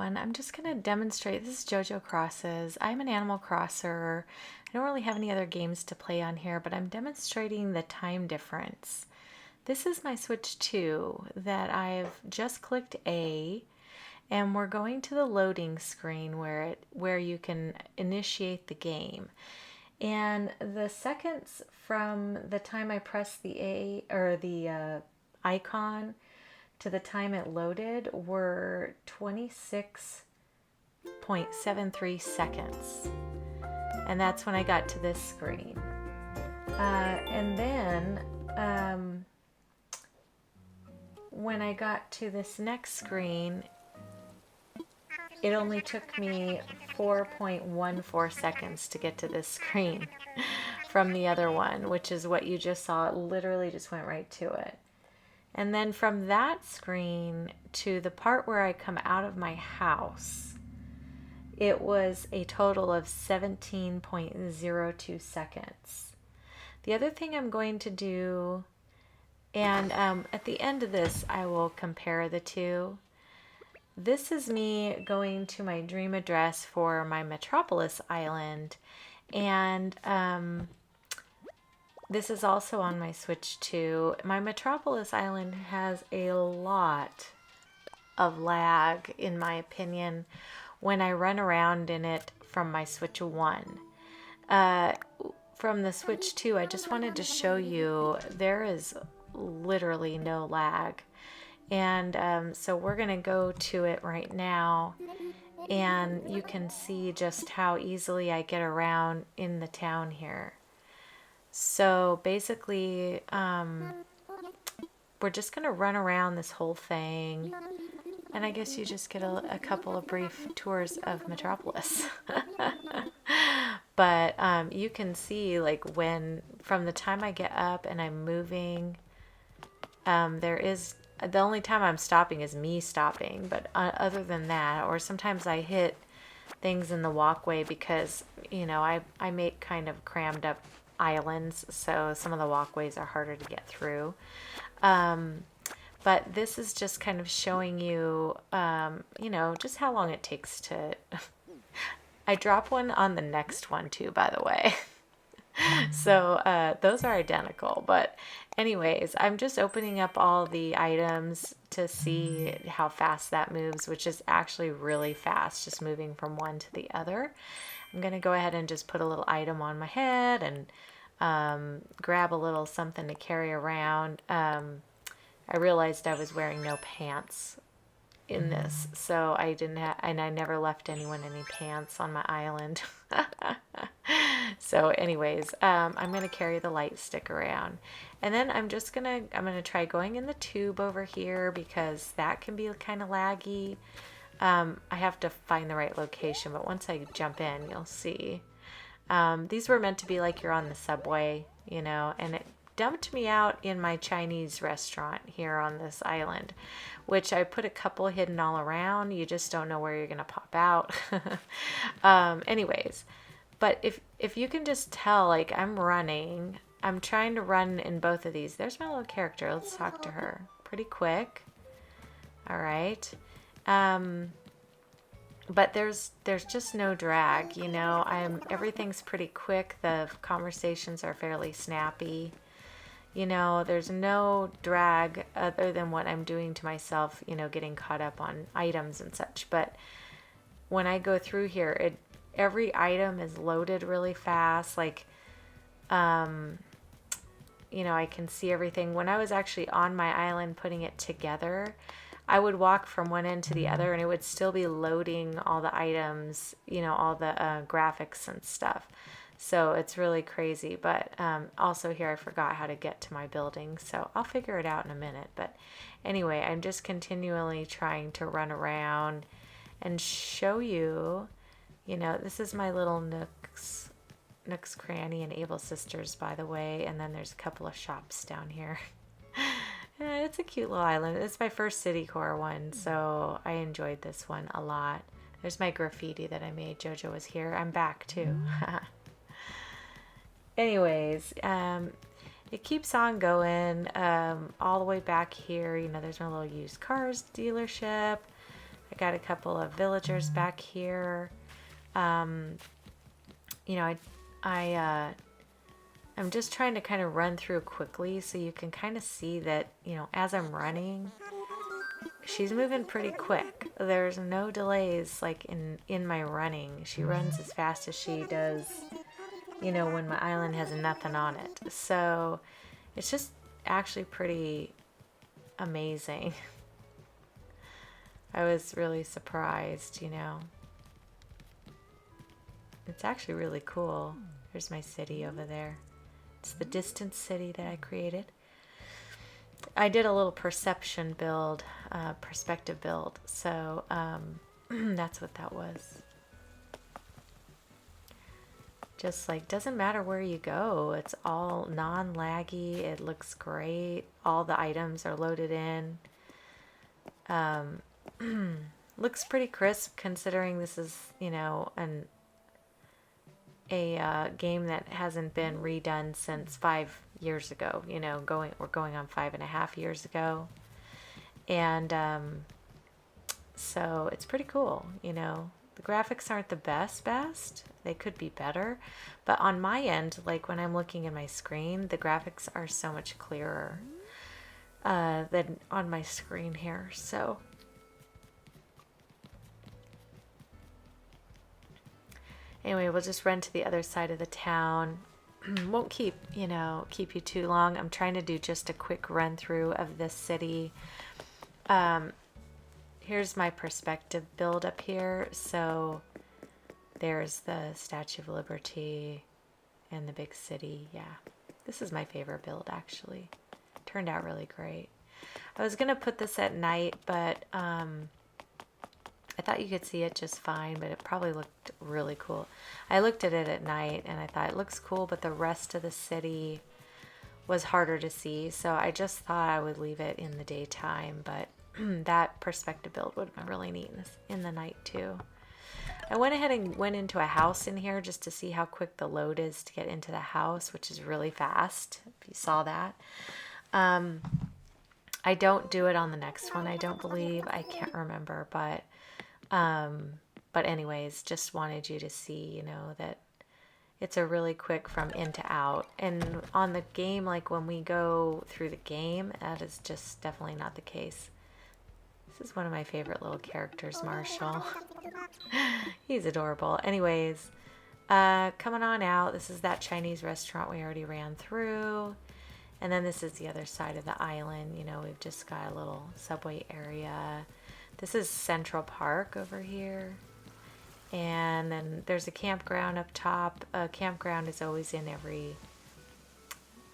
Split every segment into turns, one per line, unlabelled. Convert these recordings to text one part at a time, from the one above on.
everyone. I'm just going to demonstrate. This is JoJo Crosses. I'm an Animal Crosser. I don't really have any other games to play on here, but I'm demonstrating the time difference. This is my Switch 2 that I've just clicked A, and we're going to the loading screen where you can initiate the game. And the seconds from the time I press the A or the icon to the time it loaded were 26.73 seconds. And that's when I got to this screen. And then when I got to this next screen, it only took me 4.14 seconds to get to this screen from the other one, which is what you just saw. It literally just went right to it. And then from that screen to the part where I come out of my house, it was a total of 17.02 seconds. The other thing I'm going to do, and at the end of this, I will compare the two. This is me going to my dream address for my Metropolis Island, and this is also on my Switch 2. My Metropolis Island has a lot of lag, in my opinion, when I run around in it from my Switch 1. From the Switch 2, I just wanted to show you there is literally no lag. And so we're going to go to it right now, and you can see just how easily I get around in the town here. So basically, we're just going to run around this whole thing, and I guess you just get a couple of brief tours of Metropolis. But you can see, like, from the time I get up and I'm moving, the only time I'm stopping is me stopping, but other than that, or sometimes I hit things in the walkway because, you know, I make kind of crammed up islands, so some of the walkways are harder to get through. But this is just kind of showing you, you know, just how long it takes to... I drop one on the next one too, by the way. So those are identical, but anyways, I'm just opening up all the items to see how fast that moves, which is actually really fast, just moving from one to the other. I'm going to go ahead and just put a little item on my head and grab a little something to carry around. I realized I was wearing no pants in this, so I didn't have, and I never left anyone any pants on my island. So anyways, I'm going to carry the light stick around, and then I'm going to try going in the tube over here because that can be kind of laggy. I have to find the right location, but once I jump in, you'll see. These were meant to be like you're on the subway, you know, and it dumped me out in my Chinese restaurant here on this island, which I put a couple hidden all around. You just don't know where you're going to pop out. Anyways, but if you can just tell, like, I'm trying to run in both of these. There's my little character. Let's talk to her. Pretty quick. All right. But there's just no drag, you know. Everything's pretty quick. The conversations are fairly snappy. You know, there's no drag other than what I'm doing to myself, you know, getting caught up on items and such. But when I go through here, every item is loaded really fast. Like, you know, I can see everything. When I was actually on my island putting it together, I would walk from one end to the other and it would still be loading all the items, you know, all the graphics and stuff. So it's really crazy. But also here I forgot how to get to my building, so I'll figure it out in a minute. But anyway, I'm just continually trying to run around and show you, you know, this is my little Nook's Cranny and Able Sisters, by the way. And then there's a couple of shops down here. It's a cute little island. It's my first city core one, so I enjoyed this one a lot. There's my graffiti that I made. JoJo was here. I'm back too. Anyways, it keeps on going all the way back here. You know, there's my little used cars dealership. I got a couple of villagers back here. You know, I'm just trying to kind of run through quickly so you can kind of see that, you know, as I'm running, she's moving pretty quick. There's no delays like in my running. She runs as fast as she does, you know, when my island has nothing on it. So it's just actually pretty amazing. I was really surprised, you know. It's actually really cool. There's my city over there. It's the distant city that I created. I did a little perception build, perspective build. So that's what that was. Just like, doesn't matter where you go. It's all non-laggy. It looks great. All the items are loaded in. Looks pretty crisp considering this is, you know, a game that hasn't been redone since 5 years ago. You know, we're going on 5.5 years ago, and so it's pretty cool. You know, the graphics aren't the best. They could be better, but on my end, like when I'm looking at my screen, the graphics are so much clearer than on my screen here. So. Anyway, we'll just run to the other side of the town. Won't keep you too long. I'm trying to do just a quick run through of this city. Here's my perspective build up here. So there's the Statue of Liberty and the big city. Yeah, this is my favorite build actually. Turned out really great. I was gonna put this at night, but I thought you could see it just fine, but it probably looked really cool. I looked at it at night and I thought it looks cool, but the rest of the city was harder to see. So I just thought I would leave it in the daytime, but that perspective build would have been really neat in the night too. I went ahead and went into a house in here just to see how quick the load is to get into the house, which is really fast, if you saw that. I don't do it on the next one, I don't believe. I can't remember, but anyways, just wanted you to see, you know, that it's a really quick from in to out. And on the game, like when we go through the game, that is just definitely not the case. This is one of my favorite little characters, Marshall. He's adorable. Anyways, coming on out, this is that Chinese restaurant we already ran through. And then this is the other side of the island. You know, we've just got a little subway area. This is Central Park over here. And then there's a campground up top. A campground is always in every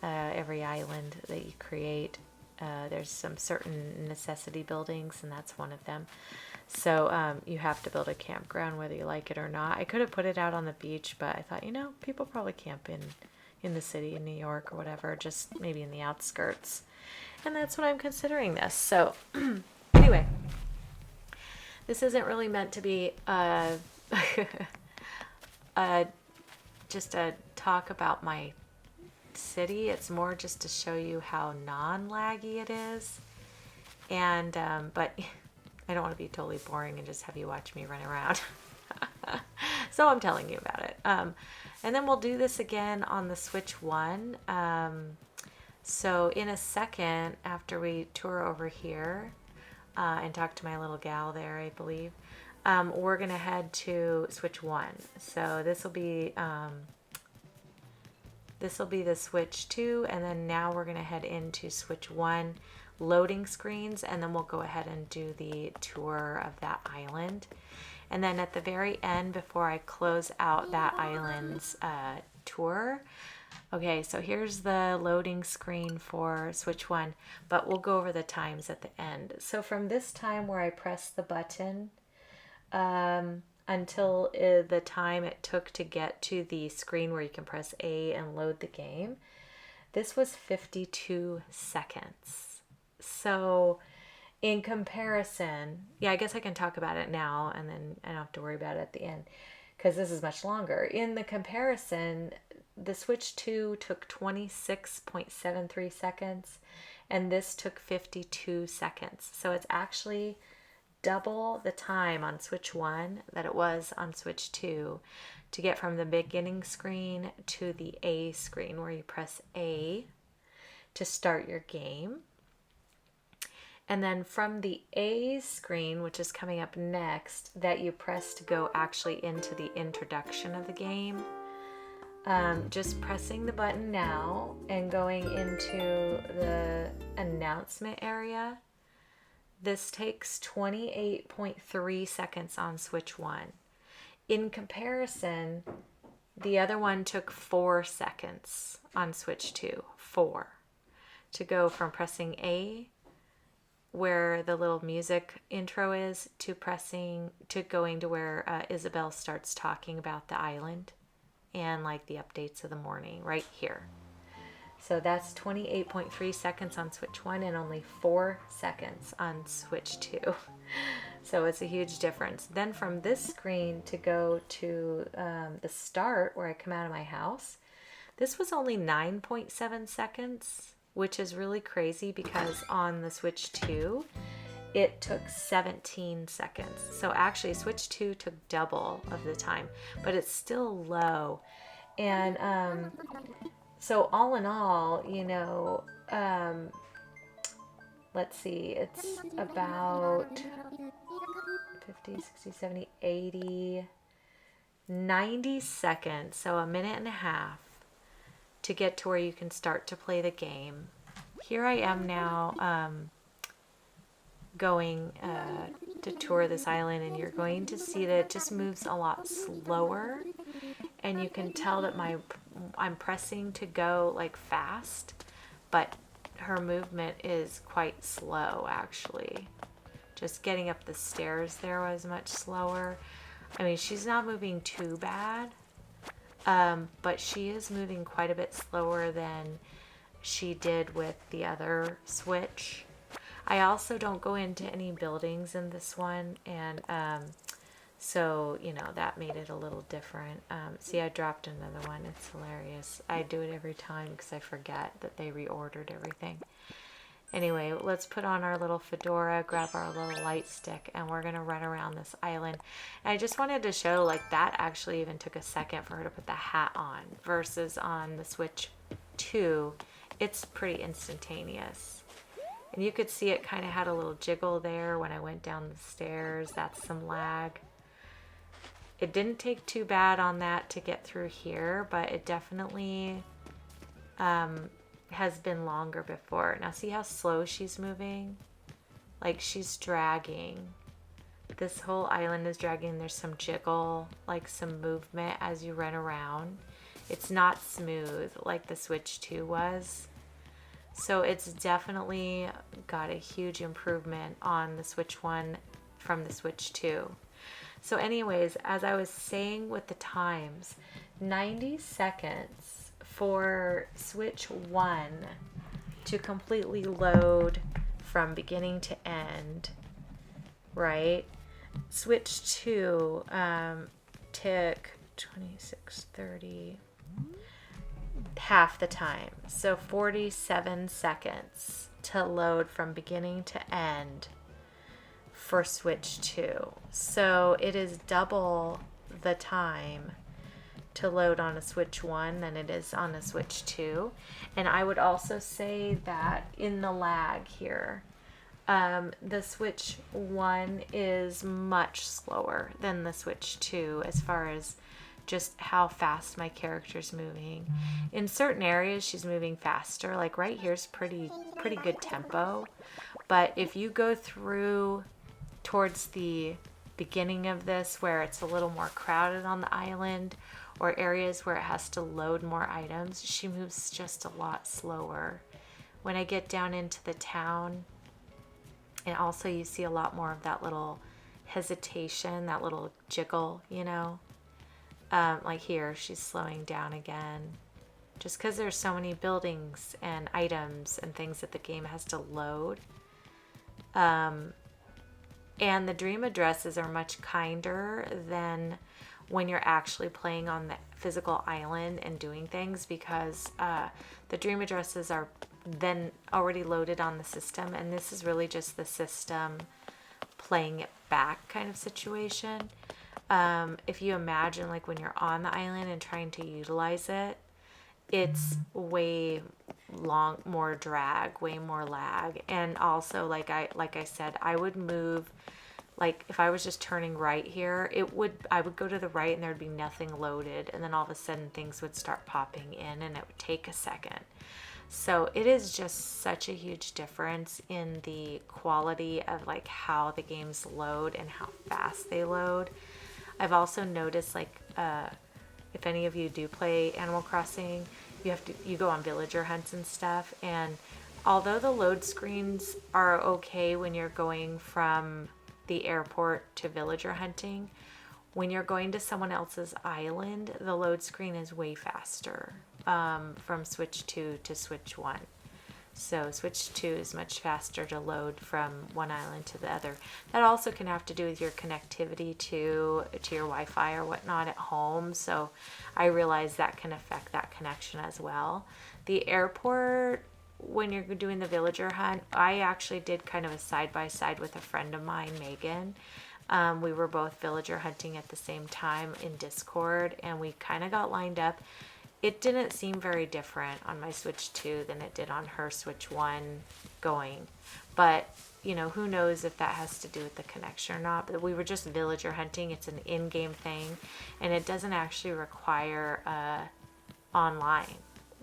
island that you create. There's some certain necessity buildings, and that's one of them. So you have to build a campground whether you like it or not. I could have put it out on the beach, but I thought, you know, people probably camp in the city in New York or whatever, just maybe in the outskirts. And that's what I'm considering this. So anyway. This isn't really meant to be just a talk about my city. It's more just to show you how non-laggy it is. And but I don't want to be totally boring and just have you watch me run around. So I'm telling you about it. And then we'll do this again on the Switch 1. So in a second, after we tour over here, and talk to my little gal there, I believe, we're going to head to Switch 1. So this will be the Switch 2, and then now we're going to head into Switch 1 loading screens, and then we'll go ahead and do the tour of that island. And then at the very end, before I close out that island's tour, okay, so here's the loading screen for Switch 1, but we'll go over the times at the end. So from this time where I press the button until the time it took to get to the screen where you can press A and load the game, this was 52 seconds. So in comparison, yeah, I guess I can talk about it now and then I don't have to worry about it at the end because this is much longer. In the comparison, the Switch 2 took 26.73 seconds and this took 52 seconds. So it's actually double the time on switch 1 that it was on switch 2 to get from the beginning screen to the A screen, where you press A to start your game. And then from the A screen, which is coming up next, that you press to go actually into the introduction of the game. Just pressing the button now and going into the announcement area. This takes 28.3 seconds on switch 1. In comparison, the other one took 4 seconds on switch 2. 4. To go from pressing A, where the little music intro is, to going to where Isabel starts talking about the island and like the updates of the morning right here. So that's 28.3 seconds on switch 1 and only 4 seconds on switch 2. So it's a huge difference. Then from this screen to go to the start, where I come out of my house, this was only 9.7 seconds, which is really crazy because on the switch 2, it took 17 seconds. So actually switch 2 took double of the time, but it's still low. And so all in all, let's see, it's about 50, 60, 70, 80, 90 seconds, so a minute and a half to get to where you can start to play the game. Here I am now going to tour this island, and you're going to see that it just moves a lot slower, and you can tell that I'm pressing to go like fast, but her movement is quite slow actually. Just getting up the stairs there was much slower. I mean, she's not moving too bad, but she is moving quite a bit slower than she did with the other switch. I also don't go into any buildings in this one, and so, that made it a little different. See, I dropped another one. It's hilarious. I do it every time because I forget that they reordered everything. Anyway, let's put on our little fedora, grab our little light stick, and we're going to run around this island. And I just wanted to show, like, that actually even took a second for her to put the hat on, versus on the Switch 2, it's pretty instantaneous. And you could see it kind of had a little jiggle there when I went down the stairs. That's some lag. It didn't take too bad on that to get through here, but it definitely has been longer before. Now see how slow she's moving? Like she's dragging. This whole island is dragging. There's some jiggle, like some movement as you run around. It's not smooth like the Switch 2 was. So it's definitely got a huge improvement on the Switch 1 from the Switch 2. So anyways, as I was saying with the times, 90 seconds for Switch 1 to completely load from beginning to end, right? Switch 2 took 26, 30, half the time. So 47 seconds to load from beginning to end for Switch 2. So it is double the time to load on a Switch 1 than it is on a Switch 2. And I would also say that in the lag here, the Switch 1 is much slower than the Switch 2 as far as just how fast my character's moving. In certain areas she's moving faster, like right here's pretty good tempo, but if you go through towards the beginning of this where it's a little more crowded on the island, or areas where it has to load more items, she moves just a lot slower. When I get down into the town, and also you see a lot more of that little hesitation, that little jiggle, you know. Like here, she's slowing down again. Just because there's so many buildings and items and things that the game has to load. And the dream addresses are much kinder than when you're actually playing on the physical island and doing things, because the dream addresses are then already loaded on the system, and this is really just the system playing it back kind of situation. If you imagine like when you're on the island and trying to utilize it, it's way more drag, way more lag. And also like I said, I would move, like if I was just turning right here, I would go to the right and there'd be nothing loaded, and then all of a sudden things would start popping in and it would take a second. So it is just such a huge difference in the quality of like how the games load and how fast they load. I've also noticed like if any of you do play Animal Crossing, you go on villager hunts and stuff, and although the load screens are okay when you're going from the airport to villager hunting, when you're going to someone else's island, the load screen is way faster from Switch 2 to Switch 1. So Switch 2 is much faster to load from one island to the other. That also can have to do with your connectivity to your Wi-Fi or whatnot at home. So I realize that can affect that connection as well. The airport, when you're doing the villager hunt, I actually did kind of a side-by-side with a friend of mine, Megan. We were both villager hunting at the same time in Discord, and we kind of got lined up. It didn't seem very different on my Switch 2 than it did on her Switch 1 going. But, you know, who knows if that has to do with the connection or not. But we were just villager hunting. It's an in-game thing, and it doesn't actually require online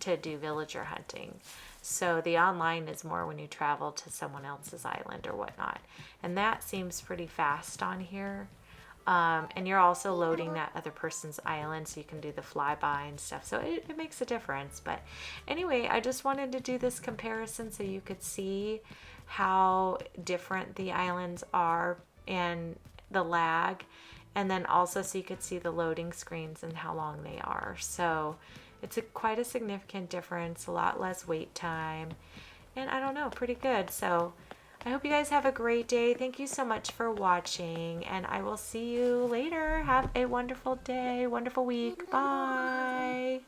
to do villager hunting. So the online is more when you travel to someone else's island or whatnot. And that seems pretty fast on here. And you're also loading that other person's island, so you can do the flyby and stuff. So it makes a difference. But anyway, I just wanted to do this comparison so you could see how different the islands are and the lag. And then also so you could see the loading screens and how long they are. So it's quite a significant difference, a lot less wait time. And I don't know, pretty good. So I hope you guys have a great day. Thank you so much for watching, and I will see you later. Have a wonderful day, wonderful week. Bye.